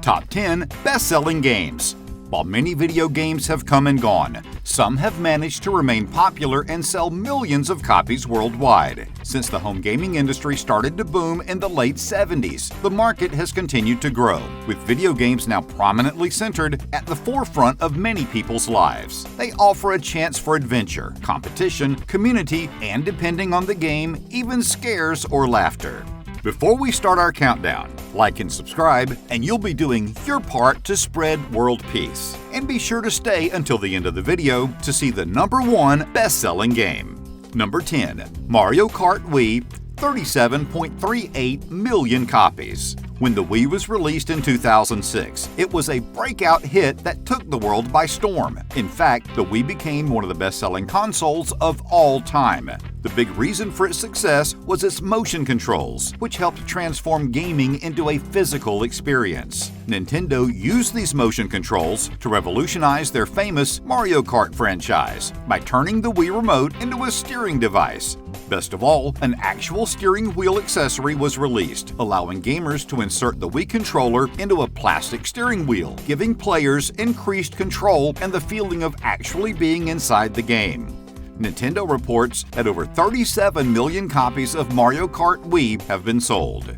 Top 10 Best-Selling Games. While many video games have come and gone, some have managed to remain popular and sell millions of copies worldwide. Since the home gaming industry started to boom in the late 70s, the market has continued to grow, with video games now prominently centered at the forefront of many people's lives. They offer a chance for adventure, competition, community, and depending on the game, even scares or laughter. Before we start our countdown, like and subscribe, and you'll be doing your part to spread world peace. And be sure to stay until the end of the video to see the number 1 best-selling game. Number 10. Mario Kart Wii, 37.38 million copies. When the Wii was released in 2006, it was a breakout hit that took the world by storm. In fact, the Wii became one of the best-selling consoles of all time. The big reason for its success was its motion controls, which helped transform gaming into a physical experience. Nintendo used these motion controls to revolutionize their famous Mario Kart franchise by turning the Wii remote into a steering device. Best of all, an actual steering wheel accessory was released, allowing gamers to insert the Wii controller into a plastic steering wheel, giving players increased control and the feeling of actually being inside the game. Nintendo reports that over 37 million copies of Mario Kart Wii have been sold.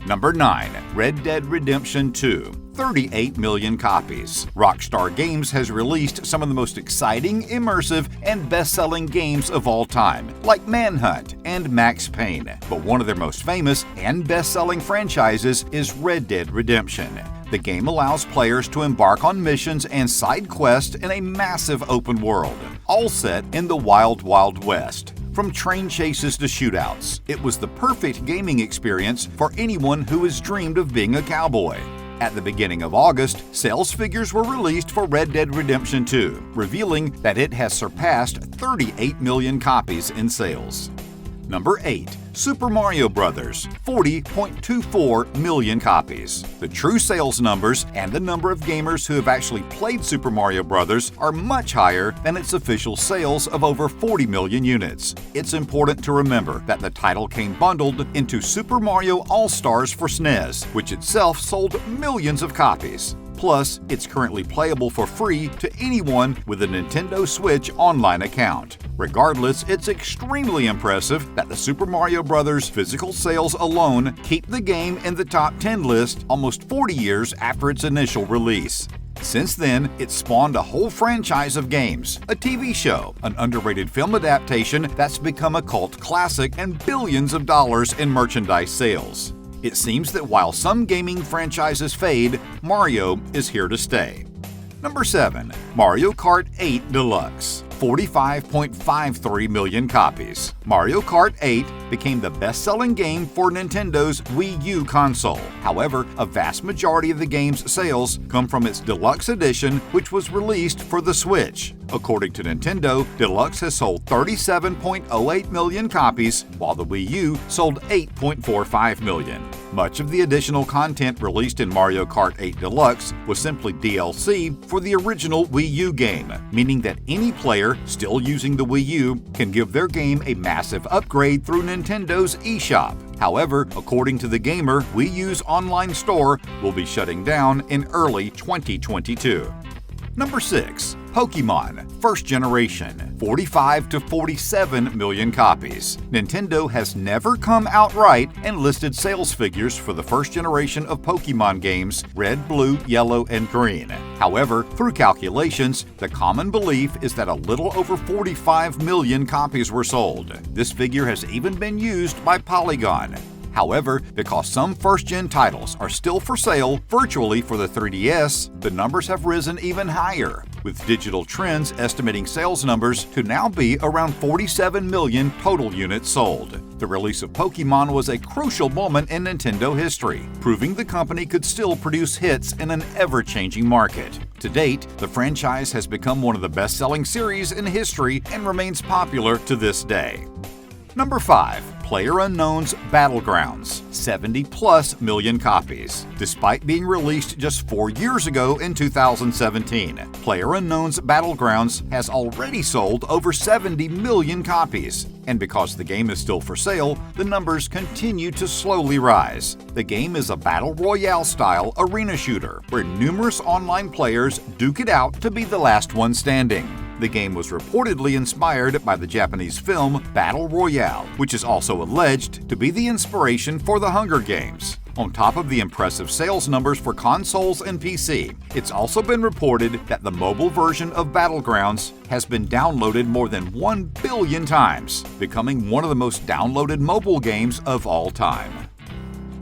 Number 9. Red Dead Redemption 2, 38 million copies. Rockstar Games has released some of the most exciting, immersive, and best-selling games of all time, like Manhunt and Max Payne. But one of their most famous and best-selling franchises is Red Dead Redemption. The game allows players to embark on missions and side quests in a massive open world, all set in the Wild Wild West. From train chases to shootouts, it was the perfect gaming experience for anyone who has dreamed of being a cowboy. At the beginning of August, sales figures were released for Red Dead Redemption 2, revealing that it has surpassed 38 million copies in sales. Number 8. Super Mario Bros., 40.24 million copies. The true sales numbers and the number of gamers who have actually played Super Mario Bros. Are much higher than its official sales of over 40 million units. It's important to remember that the title came bundled into Super Mario All-Stars for SNES, which itself sold millions of copies. Plus, it's currently playable for free to anyone with a Nintendo Switch online account. Regardless, it's extremely impressive that the Super Mario Bros. Physical sales alone keep the game in the top 10 list almost 40 years after its initial release. Since then, it's spawned a whole franchise of games, a TV show, an underrated film adaptation that's become a cult classic, and billions of dollars in merchandise sales. It seems that while some gaming franchises fade, Mario is here to stay. Number 7. Mario Kart 8 Deluxe, 45.53 million copies. Mario Kart 8 became the best-selling game for Nintendo's Wii U console. However, a vast majority of the game's sales come from its Deluxe edition, which was released for the Switch. According to Nintendo, Deluxe has sold 37.08 million copies, while the Wii U sold 8.45 million. Much of the additional content released in Mario Kart 8 Deluxe was simply DLC for the original Wii U game, meaning that any player still using the Wii U can give their game a massive upgrade through Nintendo's eShop. However, according to the gamer, Wii U's online store will be shutting down in early 2022. Number 6. Pokémon First Generation, 45 to 47 million copies. Nintendo has never come out right and listed sales figures for the first generation of Pokémon games, Red, Blue, Yellow, and Green. However, through calculations, the common belief is that a little over 45 million copies were sold. This figure has even been used by Polygon. However, because some first-gen titles are still for sale virtually for the 3DS, the numbers have risen even higher, with Digital Trends estimating sales numbers to now be around 47 million total units sold. The release of Pokémon was a crucial moment in Nintendo history, proving the company could still produce hits in an ever-changing market. To date, the franchise has become one of the best-selling series in history and remains popular to this day. Number 5. PlayerUnknown's Battlegrounds, 70+ million copies. Despite being released just 4 years ago in 2017, PlayerUnknown's Battlegrounds has already sold over 70 million copies. And because the game is still for sale, the numbers continue to slowly rise. The game is a battle royale-style arena shooter, where numerous online players duke it out to be the last one standing. The game was reportedly inspired by the Japanese film Battle Royale, which is also alleged to be the inspiration for the Hunger Games. On top of the impressive sales numbers for consoles and PC, it's also been reported that the mobile version of Battlegrounds has been downloaded more than 1 billion times, becoming one of the most downloaded mobile games of all time.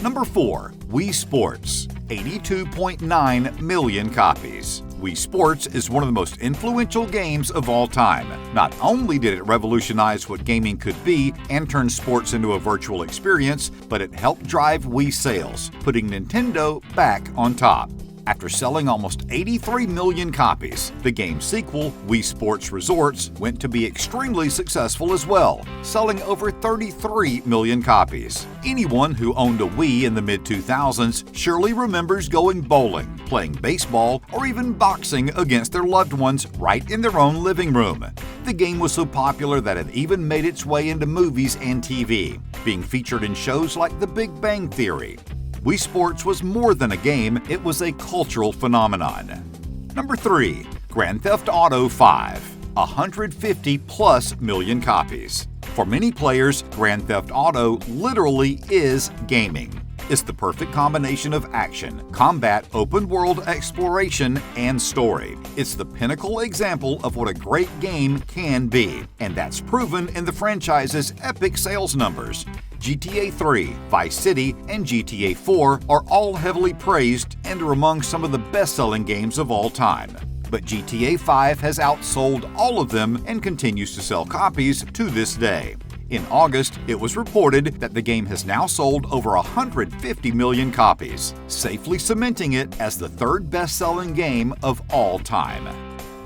Number 4. Wii Sports, 82.9 million copies. Wii Sports is one of the most influential games of all time. Not only did it revolutionize what gaming could be and turn sports into a virtual experience, but it helped drive Wii sales, putting Nintendo back on top. After selling almost 83 million copies, the game's sequel, Wii Sports Resorts, went to be extremely successful as well, selling over 33 million copies. Anyone who owned a Wii in the mid-2000s surely remembers going bowling, playing baseball, or even boxing against their loved ones right in their own living room. The game was so popular that it even made its way into movies and TV, being featured in shows like The Big Bang Theory. Wii Sports was more than a game, it was a cultural phenomenon. Number 3. Grand Theft Auto 5, 150+ million copies. For many players, Grand Theft Auto literally is gaming. It's the perfect combination of action, combat, open-world exploration, and story. It's the pinnacle example of what a great game can be, and that's proven in the franchise's epic sales numbers. GTA 3, Vice City, and GTA 4 are all heavily praised and are among some of the best-selling games of all time. But GTA 5 has outsold all of them and continues to sell copies to this day. In August, it was reported that the game has now sold over 150 million copies, safely cementing it as the third best-selling game of all time.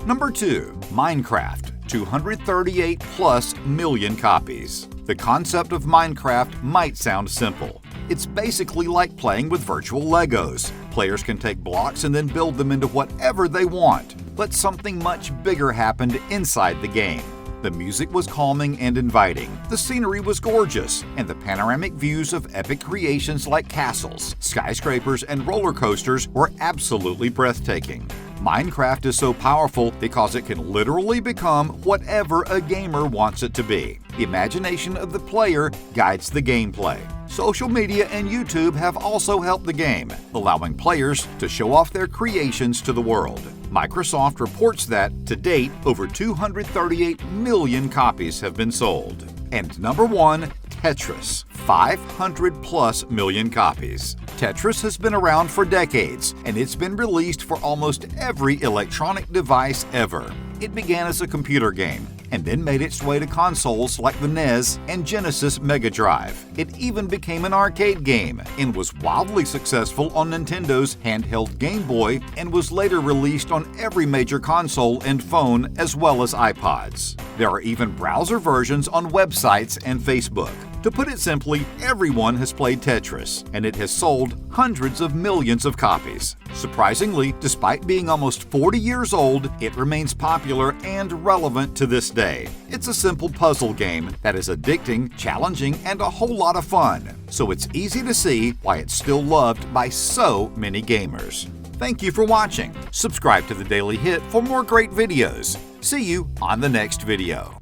Number 2. Minecraft, 238+ million copies. The concept of Minecraft might sound simple. It's basically like playing with virtual Legos. Players can take blocks and then build them into whatever they want. But something much bigger happened inside the game. The music was calming and inviting, the scenery was gorgeous, and the panoramic views of epic creations like castles, skyscrapers, and roller coasters were absolutely breathtaking. Minecraft is so powerful because it can literally become whatever a gamer wants it to be. The imagination of the player guides the gameplay. Social media and YouTube have also helped the game, allowing players to show off their creations to the world. Microsoft reports that, to date, over 238 million copies have been sold. And number 1, Tetris, 500+ million copies. Tetris has been around for decades, and it's been released for almost every electronic device ever. It began as a computer game, and then made its way to consoles like the NES and Genesis Mega Drive. It even became an arcade game, and was wildly successful on Nintendo's handheld Game Boy, and was later released on every major console and phone as well as iPods. There are even browser versions on websites and Facebook. To put it simply, everyone has played Tetris, and it has sold hundreds of millions of copies. Surprisingly, despite being almost 40 years old, it remains popular and relevant to this day. It's a simple puzzle game that is addicting, challenging, and a whole lot of fun, so it's easy to see why it's still loved by so many gamers. Thank you for watching. Subscribe to The Daily Hit for more great videos. See you on the next video.